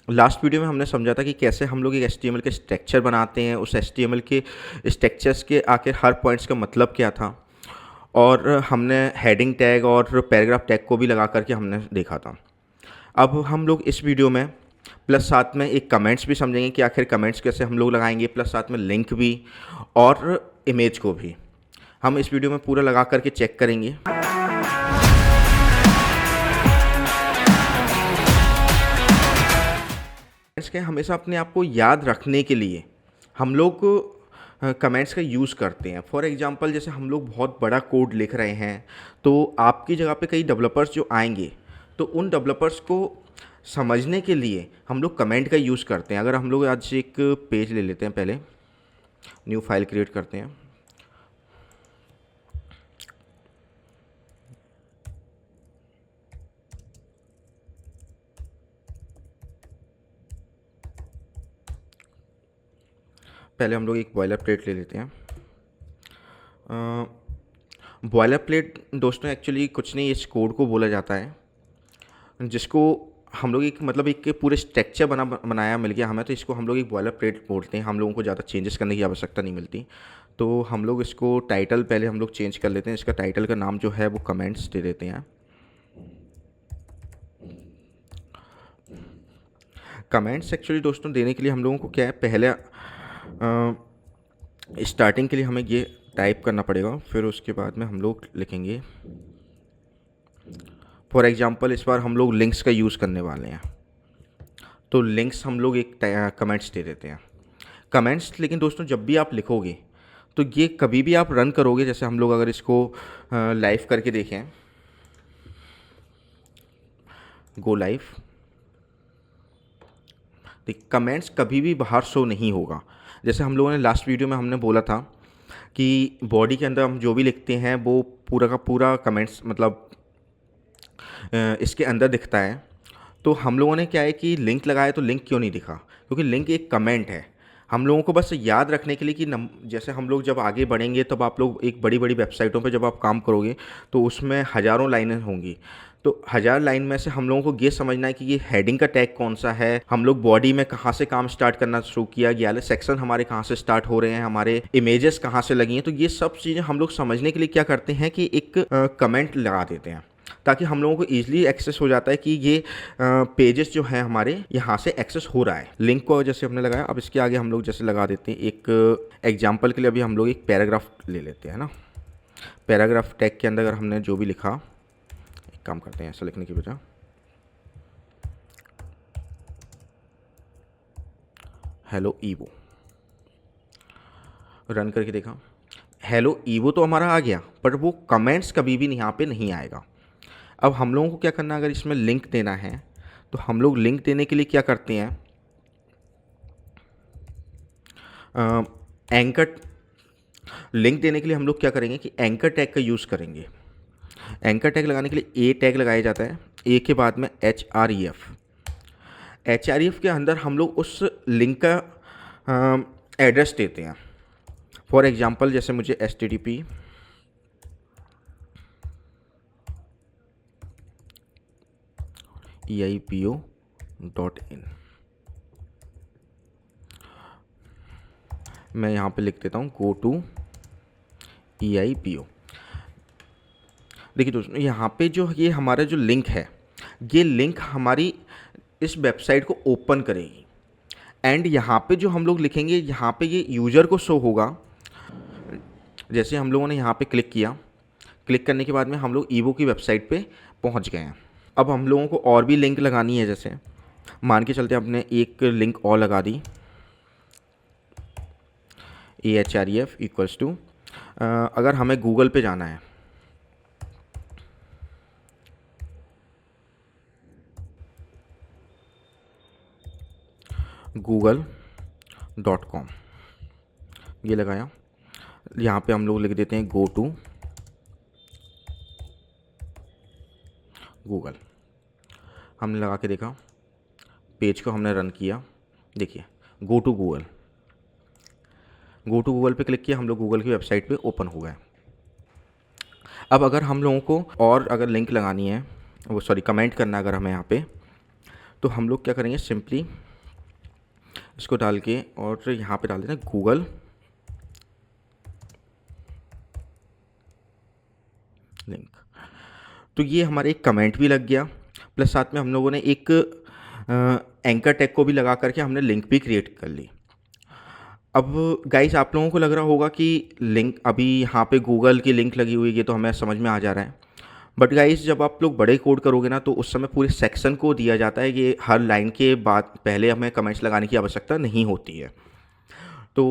Last video में हमने समझा था कि कैसे हम लोग एक एचटीएमएल के स्ट्रक्चर बनाते हैं, उस एचटीएमएल के स्ट्रक्चर्स के आखिर हर पॉइंट्स का मतलब क्या था, और हमने हेडिंग टैग और पैराग्राफ टैग को भी लगा करके हमने देखा था। अब हम लोग इस वीडियो में प्लस साथ में एक कमेंट्स भी समझेंगे कि आखिर कमेंट्स कैसे हम लोग लगाएंगे, प्लस साथ में लिंक भी और इमेज को भी हम इस वीडियो में पूरा लगा करके चेक करेंगे। कमेंट्स के हमेशा अपने आप को याद रखने के लिए हम लोग कमेंट्स का यूज़ करते हैं। फॉर एग्जांपल जैसे हम लोग बहुत बड़ा कोड लिख रहे हैं, तो आपकी जगह पे कई डेवलपर्स जो आएंगे, तो उन डेवलपर्स को समझने के लिए हम लोग कमेंट का यूज़ करते हैं। अगर हम लोग आज एक पेज ले लेते हैं, पहले न्यू फाइल क्रिएट करते हैं। पहले हम लोग एक बॉयलर प्लेट ले लेते हैं। बॉयलर प्लेट दोस्तों एक्चुअली कुछ नहीं, इस कोड को बोला जाता है जिसको हम लोग एक मतलब एक पूरे स्ट्रक्चर बनाया मिल गया हमें, तो इसको हम लोग एक बॉयलर प्लेट बोलते हैं। हम लोगों को ज़्यादा चेंजेस करने की आवश्यकता नहीं मिलती। तो हम लोग इसको टाइटल पहले हम लोग चेंज कर लेते हैं। इसका टाइटल का नाम जो है वो कमेंट्स दे देते हैं। कमेंट्स एक्चुअली दोस्तों देने के लिए हम लोगों को क्या है, पहले स्टार्टिंग के लिए हमें ये टाइप करना पड़ेगा, फिर उसके बाद में हम लोग लिखेंगे। फॉर एग्जांपल इस बार हम लोग लिंक्स का यूज़ करने वाले हैं, तो लिंक्स हम लोग एक कमेंट्स दे देते हैं। कमेंट्स लेकिन दोस्तों जब भी आप लिखोगे तो ये कभी भी आप रन करोगे, जैसे हम लोग अगर इसको लाइव करके देखें, गो लाइव, तो कमेंट्स कभी भी बाहर शो नहीं होगा। जैसे हम लोगों ने लास्ट वीडियो में हमने बोला था कि बॉडी के अंदर हम जो भी लिखते हैं वो पूरा का पूरा कमेंट्स मतलब इसके अंदर दिखता है। तो हम लोगों ने क्या है कि लिंक लगाया, तो लिंक क्यों नहीं दिखा, क्योंकि लिंक एक कमेंट है। हम लोगों को बस याद रखने के लिए कि जैसे हम लोग जब आगे बढ़ेंगे तब आप लोग एक बड़ी बड़ी वेबसाइटों पे जब आप काम करोगे तो उसमें हज़ारों लाइनें होंगी। तो 1000 लाइन में से हम लोगों को ये समझना है कि ये हेडिंग का टैग कौन सा है, हम लोग बॉडी में कहाँ से काम स्टार्ट करना शुरू किया गया है, सेक्शन हमारे कहाँ से स्टार्ट हो रहे हैं, हमारे इमेजेस कहाँ से लगी हैं। तो ये सब चीज़ें हम लोग समझने के लिए क्या करते हैं कि एक कमेंट लगा देते हैं, ताकि हम लोगों को ईजिली एक्सेस हो जाता है कि ये पेजेस जो हैं हमारे यहाँ से एक्सेस हो रहा है। लिंक को जैसे हमने लगाया, अब इसके आगे हम लोग जैसे लगा देते हैं एक एग्जाम्पल के लिए। अभी हम लोग एक पैराग्राफ ले लेते हैं ना। पैराग्राफ टैग के अंदर अगर हमने जो भी लिखा, एक काम करते हैं ऐसा लिखने की बजाय हेलो ईवो, रन करके देखा, हेलो ईवो तो हमारा आ गया, पर वो कमेंट्स कभी भी यहाँ पे नहीं आएगा। अब हम लोगों को क्या करना है, अगर इसमें लिंक देना है तो हम लोग लिंक देने के लिए क्या करते हैं, एंकर लिंक देने के लिए हम लोग क्या करेंगे कि एंकर टैग का यूज़ करेंगे। एंकर टैग लगाने के लिए ए टैग लगाया जाता है, ए के बाद में href। href के अंदर हम लोग उस लिंक का एड्रेस देते हैं। फॉर एग्जांपल जैसे मुझे http eipo.in मैं यहाँ पे लिख देता हूँ go to eipo। देखिए दोस्तों, यहाँ पे जो ये हमारा जो लिंक है, ये लिंक हमारी इस वेबसाइट को ओपन करेगी, एंड यहाँ पे जो हम लोग लिखेंगे यहाँ पे ये यूज़र को शो होगा। जैसे हम लोगों ने यहाँ पे क्लिक किया, क्लिक करने के बाद में हम लोग ईवो की वेबसाइट पे पहुँच गए हैं। अब हम लोगों को और भी लिंक लगानी है, जैसे मान के चलते हमने एक लिंक और लगा दी, ahref इक्वल्स टू, अगर हमें गूगल पे जाना है, google.com, ये लगाया। यहाँ पे हम लोग लिख देते हैं गो टू गूगल। हमने लगा के देखा, पेज को हमने रन किया, देखिए गो टू गूगल पे क्लिक किया, हम लोग गूगल की वेबसाइट पे ओपन हो गए। अब अगर हम लोगों को और अगर लिंक लगानी है, वो सॉरी कमेंट करना है अगर हमें यहाँ पे, तो हम लोग क्या करेंगे, सिंपली इसको डाल के और यहाँ पे डाल देते हैं गूगल लिंक। तो ये हमारे एक कमेंट भी लग गया, प्लस साथ में हम लोगों ने एक एंकर टैग को भी लगा करके हमने लिंक भी क्रिएट कर ली। अब गाइस आप लोगों को लग रहा होगा कि लिंक अभी यहाँ पे गूगल की लिंक लगी हुई है, ये तो हमें समझ में आ जा रहा है। बट गाइस जब आप लोग बड़े कोड करोगे ना, तो उस समय पूरे सेक्शन को दिया जाता है कि हर लाइन के बाद पहले हमें कमेंट्स लगाने की आवश्यकता नहीं होती है। तो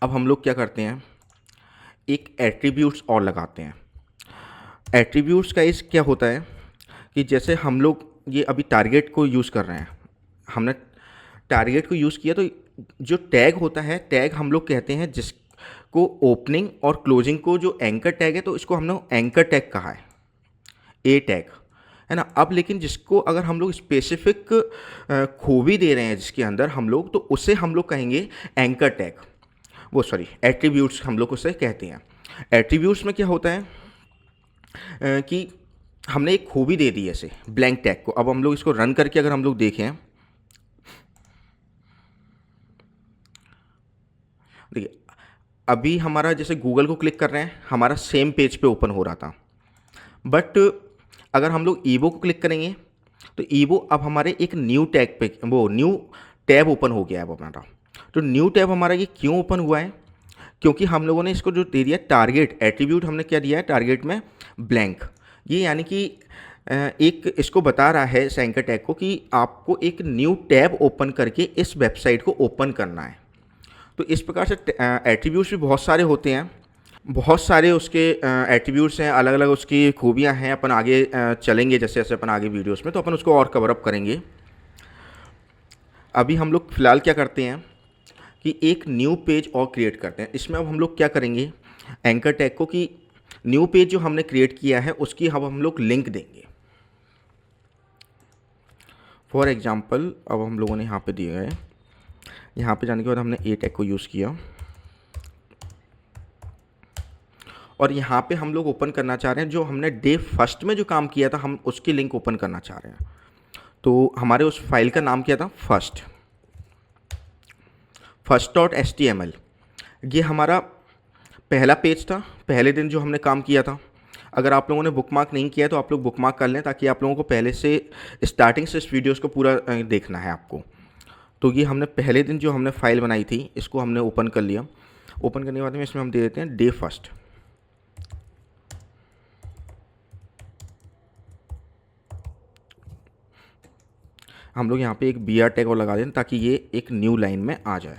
अब हम लोग क्या करते हैं, एक एट्रीब्यूट्स और लगाते हैं। एट्रीब्यूट्स का इस क्या होता है कि जैसे हम लोग ये अभी टारगेट को यूज़ कर रहे हैं, हमने टारगेट को यूज़ किया, तो जो टैग होता है, टैग हम लोग कहते हैं जिसको ओपनिंग और क्लोजिंग को जो एंकर टैग है, तो इसको हमने एंकर टैग कहा है, ए टैग, है ना। अब लेकिन जिसको अगर हम लोग स्पेसिफिक खूबी दे रहे हैं जिसके अंदर हम लोग, तो उसे हम लोग कहेंगे एंकर टैग, वो सॉरी एट्रीब्यूट्स हम लोग उसे कहते हैं। एट्रीब्यूट्स में क्या होता है कि हमने एक खूबी दे दी है ऐसे ब्लैंक टैग को। अब हम लोग इसको रन करके अगर हम लोग देखें, देखिए अभी हमारा जैसे गूगल को क्लिक कर रहे हैं, हमारा सेम पेज पे ओपन हो रहा था। बट अगर हम लोग ईबो को क्लिक करेंगे, तो ईबो अब हमारे एक न्यू टैग पे, वो न्यू टैब ओपन हो गया है अब हमारा। तो न्यू टैब हमारा ये क्यों ओपन हुआ है, क्योंकि हम लोगों ने इसको जो दे दिया टारगेट एट्रीब्यूट, हमने क्या दिया है टारगेट में ब्लैंक। ये यानी कि एक इसको बता रहा है इस एंकर टैग को कि आपको एक न्यू टैब ओपन करके इस वेबसाइट को ओपन करना है। तो इस प्रकार से एट्रीब्यूट्स भी बहुत सारे होते हैं, बहुत सारे उसके एट्रीब्यूट्स हैं, अलग अलग उसकी खूबियाँ हैं। अपन आगे चलेंगे जैसे जैसे अपन आगे वीडियोस में, तो अपन उसको और कवर अप करेंगे। अभी हम लोग फ़िलहाल क्या करते हैं कि एक न्यू पेज और क्रिएट करते हैं। इसमें अब हम लोग क्या करेंगे, एंकर टैग को कि न्यू पेज जो हमने क्रिएट किया है उसकी अब हम लोग लिंक देंगे। फॉर एग्जांपल अब हम लोगों ने यहाँ पे दिया है, यहाँ पे जाने के बाद हमने ए टैग को यूज़ किया और यहाँ पे हम लोग ओपन करना चाह रहे हैं जो हमने डे फर्स्ट में जो काम किया था, हम उसकी लिंक ओपन करना चाह रहे हैं। तो हमारे उस फाइल का नाम क्या था, फर्स्ट.html। ये हमारा पहला पेज था, पहले दिन जो हमने काम किया था। अगर आप लोगों ने बुकमार्क नहीं किया तो आप लोग बुकमार्क कर लें, ताकि आप लोगों को पहले से स्टार्टिंग से इस वीडियोस को पूरा देखना है आपको। तो ये हमने पहले दिन जो हमने फाइल बनाई थी, इसको हमने ओपन कर लिया। ओपन करने के बाद में इसमें हम दे देते हैं डे फर्स्ट। हम लोग यहाँ पे एक br टैग और लगा दें ताकि ये एक न्यू लाइन में आ जाए।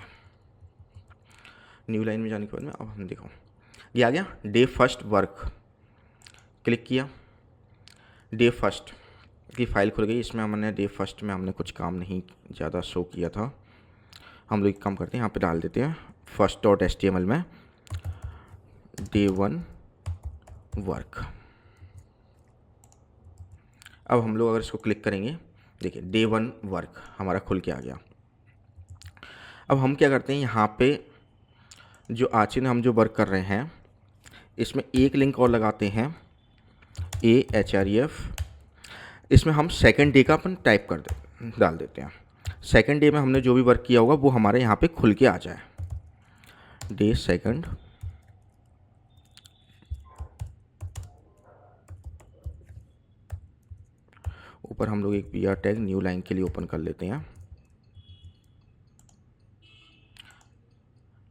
न्यू लाइन में जाने के बाद में अब हम देखो ये आ गया डे फर्स्ट वर्क। क्लिक किया, डे फर्स्ट की फ़ाइल खुल गई। इसमें हमने डे फर्स्ट में हमने कुछ काम नहीं ज़्यादा शो किया था। हम लोग एक काम करते हैं, यहाँ पे डाल देते हैं first.html में डे वन वर्क। अब हम लोग अगर इसको क्लिक करेंगे, देखिए डे वन वर्क हमारा खुल के आ गया। अब हम क्या करते हैं, यहाँ पे जो आज हम जो वर्क कर रहे हैं इसमें एक लिंक और लगाते हैं AHREF। इसमें हम सेकंड डे का अपन टाइप डाल देते हैं। सेकंड डे में हमने जो भी वर्क किया होगा वो हमारे यहाँ पे खुल के आ जाए, डे सेकंड। ऊपर हम लोग एक br टैग न्यू लाइन के लिए ओपन कर लेते हैं।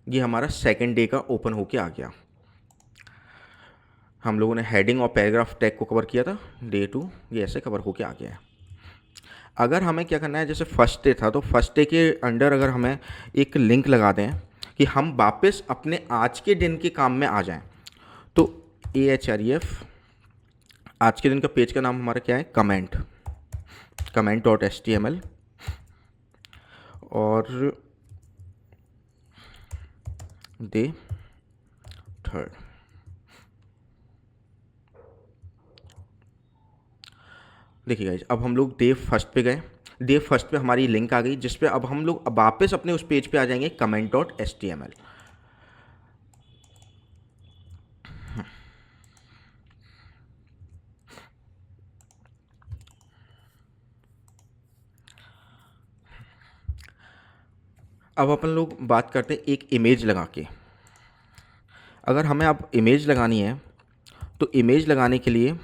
ये हमारा सेकंड डे का ओपन होके आ गया। हम लोगों ने हेडिंग और पैराग्राफ टैग को कवर किया था, डे टू, ये ऐसे कवर होके आ गया है। अगर हमें क्या करना है, जैसे फर्स्ट डे था तो फर्स्ट डे के अंडर अगर हमें एक लिंक लगा दें कि हम वापस अपने आज के दिन के काम में आ जाएं, तो AHREF आज के दिन का पेज का नाम हमारा क्या है, कमेंट.html और डे थर्ड। देखिए गाइस, अब हम लोग डे फर्स्ट पे गए। डे फर्स्ट पे हमारी लिंक आ गई, जिस पे अब हम लोग वापस अपने उस पेज पे आ जाएंगे कमेंट.html। अब अपन लोग बात करते हैं एक इमेज लगा के। अगर हमें अब इमेज लगानी है तो इमेज लगाने के लिए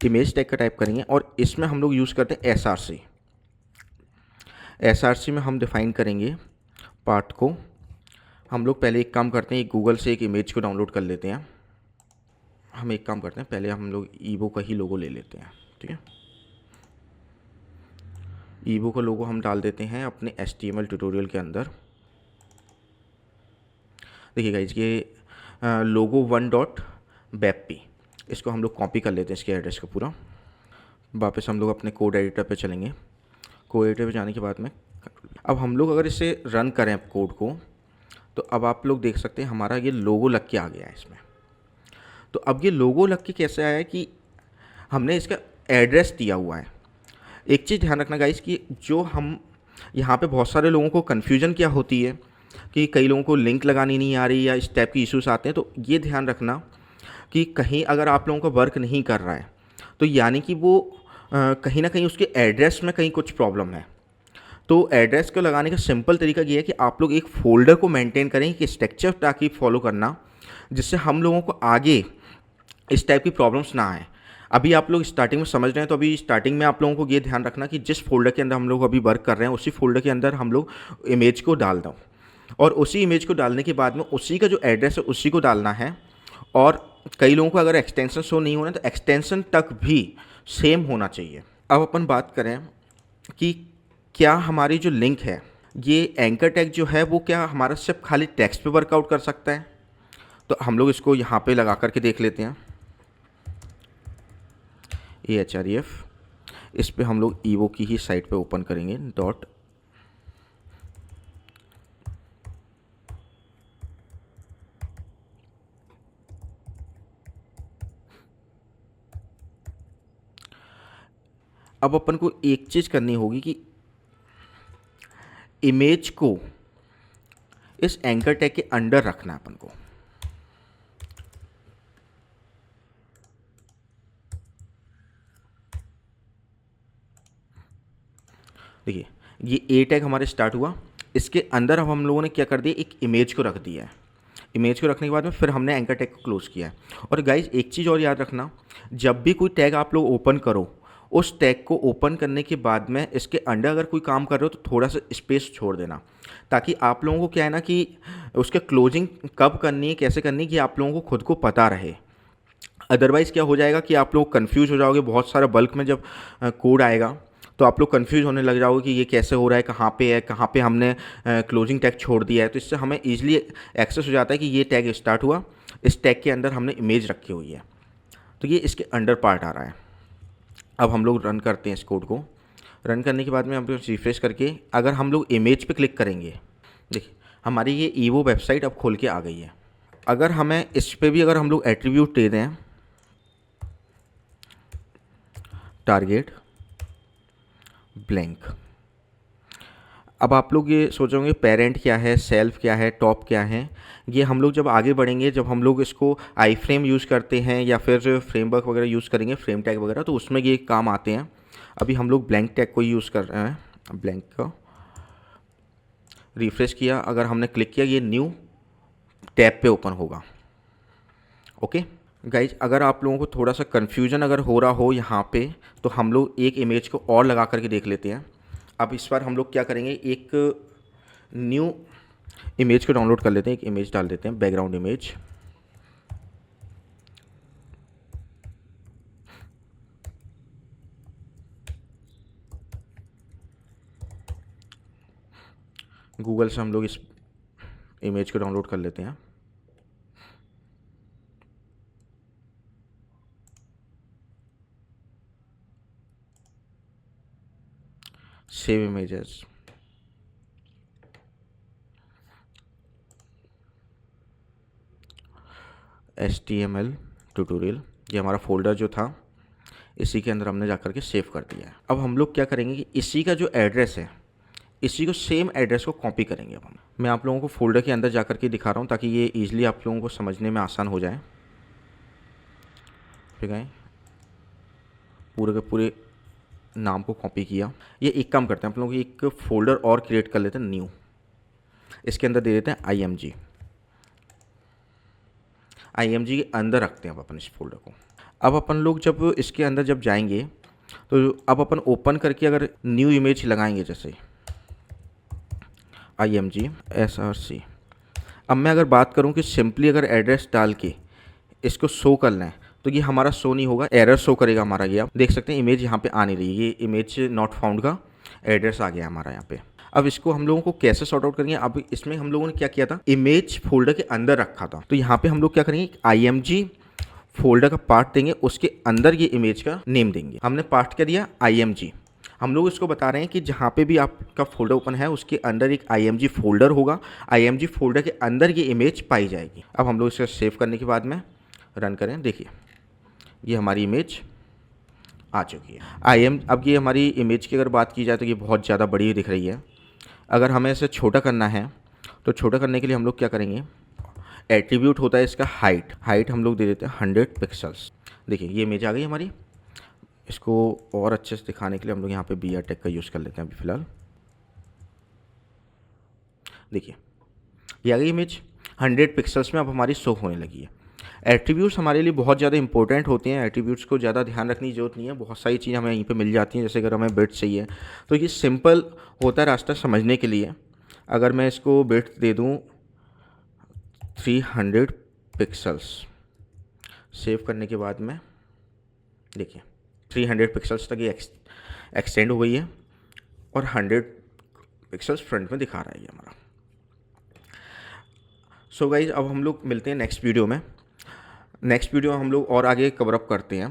इमेज टैग का टाइप करेंगे और इसमें हम लोग यूज़ करते हैं एसआरसी। एसआरसी में हम डिफ़ाइन करेंगे पार्ट को। हम लोग पहले एक काम करते हैं, एक गूगल से एक इमेज को डाउनलोड कर लेते हैं। हम एक काम करते हैं, पहले हम लोग ईवो का ही लोगो ले लेते हैं, ठीक है। ईवो का लोगो हम डाल देते हैं अपने HTML ट्यूटोरियल के अंदर। देखिएगा इसके लोगो 1.webp, इसको हम लोग कॉपी कर लेते हैं इसके एड्रेस को पूरा। वापस हम लोग अपने कोड एडिटर पे चलेंगे। कोड एडिटर पे जाने के बाद में अब हम लोग अगर इसे रन करें कोड को, तो अब आप लोग देख सकते हैं हमारा ये लोगो लग के आ गया है इसमें। तो अब ये लोगो लग के कैसे आया है कि हमने इसका एड्रेस दिया हुआ है। एक चीज़ ध्यान रखना गाइस कि जो हम यहाँ पे बहुत सारे लोगों को कन्फ्यूजन क्या होती है कि कई लोगों को लिंक लगानी नहीं आ रही या इस टाइप की इश्यूज आते हैं। तो ये ध्यान रखना कि कहीं अगर आप लोगों का वर्क नहीं कर रहा है तो यानी कि वो कहीं ना कहीं उसके एड्रेस में कहीं कुछ प्रॉब्लम है। तो एड्रेस को लगाने का सिंपल तरीका ये है कि आप लोग एक फ़ोल्डर को मेंटेन करें, कि स्ट्रक्चर ताकि फॉलो करना, जिससे हम लोगों को आगे इस टाइप की प्रॉब्लम्स ना आए। अभी आप लोग स्टार्टिंग में समझ रहे हैं, तो अभी स्टार्टिंग में आप लोगों को ये ध्यान रखना कि जिस फोल्डर के अंदर हम लोग अभी वर्क कर रहे हैं उसी फोल्डर के अंदर हम लोग इमेज को डाल दो, और उसी इमेज को डालने के बाद में उसी का जो एड्रेस है उसी को डालना है। और कई लोगों को अगर एक्सटेंशन शो नहीं होना तो एक्सटेंशन तक भी सेम होना चाहिए। अब अपन बात करें कि क्या हमारी जो लिंक है, ये एंकर टैग जो है वो क्या हमारा सिर्फ खाली टेक्स्ट पे वर्कआउट कर सकता है। तो हम लोग इसको यहाँ पे लगा करके देख लेते हैं। AHREF, इस पे हम लोग ईवो की ही साइट पे ओपन करेंगे डॉट। अब अपन को एक चीज़ करनी होगी कि इमेज को इस एंकर टैग के अंडर रखना है अपन को। देखिए ये ए टैग हमारे स्टार्ट हुआ, इसके अंदर अब हम लोगों ने क्या कर दिया, एक इमेज को रख दिया है। इमेज को रखने के बाद में फिर हमने एंकर टैग को क्लोज किया है। और गाइज एक चीज़ और याद रखना, जब भी कोई टैग आप लोग ओपन करो, उस टैग को ओपन करने के बाद में इसके अंडर अगर कोई काम कर रहे हो तो थोड़ा सा स्पेस छोड़ देना, ताकि आप लोगों को क्या है ना कि उसके क्लोजिंग कब करनी है, कैसे करनी है, कि आप लोगों को खुद को पता रहे। अदरवाइज़ क्या हो जाएगा कि आप लोग कन्फ्यूज़ हो जाओगे। बहुत सारा बल्क में जब कोड आएगा तो आप लोग कंफ्यूज होने लग जाओगे कि ये कैसे हो रहा है, कहाँ पे हमने क्लोजिंग टैग छोड़ दिया है। तो इससे हमें ईजिली एक्सेस हो जाता है कि ये टैग स्टार्ट हुआ, इस टैग के अंदर हमने इमेज रखी हुई है, तो ये इसके अंडर पार्ट आ रहा है। अब हम लोग रन करते हैं इस कोड को। रन करने के बाद में हम लोग रिफ्रेश करके अगर हम लोग इमेज पे क्लिक करेंगे, देखिए हमारी ये ईवो वेबसाइट अब खोल के आ गई है। अगर हमें इस पर भी अगर हम लोग एट्रीब्यूट दे दें, टारगेट ब्लैंक। अब आप लोग ये सोचोगे पेरेंट क्या है, सेल्फ क्या है, टॉप क्या है। ये हम लोग जब आगे बढ़ेंगे, जब हम लोग इसको आई फ्रेम यूज़ करते हैं या फिर फ्रेमवर्क वगैरह यूज़ करेंगे, फ्रेम टैग वगैरह, तो उसमें ये काम आते हैं। अभी हम लोग ब्लैंक टैग को यूज़ कर रहे हैं। ब्लैंक का रिफ्रेश किया, अगर हमने क्लिक किया ये न्यू टैब पे ओपन होगा। ओके गाइज, अगर आप लोगों को थोड़ा सा कन्फ्यूजन अगर हो रहा हो यहाँ पे, तो हम लोग एक इमेज को और लगा करके देख लेते हैं। अब इस बार हम लोग क्या करेंगे, एक न्यू इमेज को डाउनलोड कर लेते हैं, एक इमेज डाल देते हैं, बैकग्राउंड इमेज। गूगल से हम लोग इस इमेज को डाउनलोड कर लेते हैं। सेव इमेजेस, HTML ट्यूटोरियल, ये हमारा फोल्डर जो था इसी के अंदर हमने जाकर के सेव कर दिया है। अब हम लोग क्या करेंगे कि इसी का जो एड्रेस है, इसी को सेम एड्रेस को कॉपी करेंगे। अब मैं आप लोगों को फोल्डर के अंदर जाकर के दिखा रहा हूँ ताकि ये ईजिली आप लोगों को समझने में आसान हो जाए। ठीक है, पूरे के पूरे नाम को कॉपी किया। ये एक काम करते हैं, आप लोगों को एक फ़ोल्डर और क्रिएट कर लेते हैं, न्यू। इसके अंदर दे देते हैं IMG। IMG के अंदर रखते हैं अब अपन इस फोल्डर को। अब अपन लोग जब इसके अंदर जब जाएंगे तो अब अपन ओपन करके अगर न्यू इमेज लगाएंगे, जैसे IMG SRC। अब मैं अगर बात करूं कि सिंपली अगर एड्रेस डाल के इसको शो करना है तो ये हमारा शो नहीं होगा, एरर शो करेगा हमारा। ये आप देख सकते हैं इमेज यहाँ पे आ नहीं रही है, ये इमेज नॉट फाउंड का एड्रेस आ गया हमारा यहाँ पे। अब इसको हम लोगों को कैसे सॉर्ट आउट करेंगे? अब इसमें हम लोगों ने क्या किया था, इमेज फोल्डर के अंदर रखा था, तो यहाँ पे हम लोग क्या करेंगे, IMG फोल्डर का पार्ट देंगे, उसके अंदर ये इमेज का नेम देंगे। हमने पार्ट क्या दिया, IMG। हम लोग इसको बता रहे हैं कि जहाँ पे भी आपका फोल्डर ओपन है उसके अंदर एक IMG फोल्डर होगा, IMG फोल्डर के अंदर ये इमेज पाई जाएगी। अब हम लोग इसे सेव करने के बाद में रन करें, देखिए ये हमारी इमेज आ चुकी है। अब ये हमारी इमेज की अगर बात की जाए तो ये बहुत ज़्यादा बड़ी दिख रही है। अगर हमें इसे छोटा करना है तो छोटा करने के लिए हम लोग क्या करेंगे, एट्रीब्यूट होता है इसका हाइट हम लोग दे देते हैं 100 पिक्सल्स। देखिए ये इमेज आ गई हमारी। इसको और अच्छे से दिखाने के लिए हम लोग यहाँ पे BR टेक का यूज़ कर लेते हैं अभी फ़िलहाल। देखिए ये आ गई इमेज 100 पिक्सल्स में अब हमारी शो होने लगी है। एट्रीब्यूट्स हमारे लिए बहुत ज़्यादा इंपॉर्टेंट होते हैं, एट्रीब्यूट्स को ज़्यादा ध्यान रखने की जरूरत नहीं है, बहुत सारी चीज़ें हमें यहीं पे मिल जाती हैं। जैसे अगर हमें बिट्स चाहिए तो ये सिंपल होता है रास्ता समझने के लिए। अगर मैं इसको बिट्स दे दूँ 300 पिक्सल्स, सेव करने के बाद में देखिए 300 पिक्सल्स तक ये एक्सटेंड हो गई है और 100 पिक्सल्स फ्रंट में दिखा रहा है ये हमारा। सो गाइज अब हम लोग मिलते हैं नेक्स्ट वीडियो में। नेक्स्ट वीडियो हम लोग और आगे कवर अप करते हैं।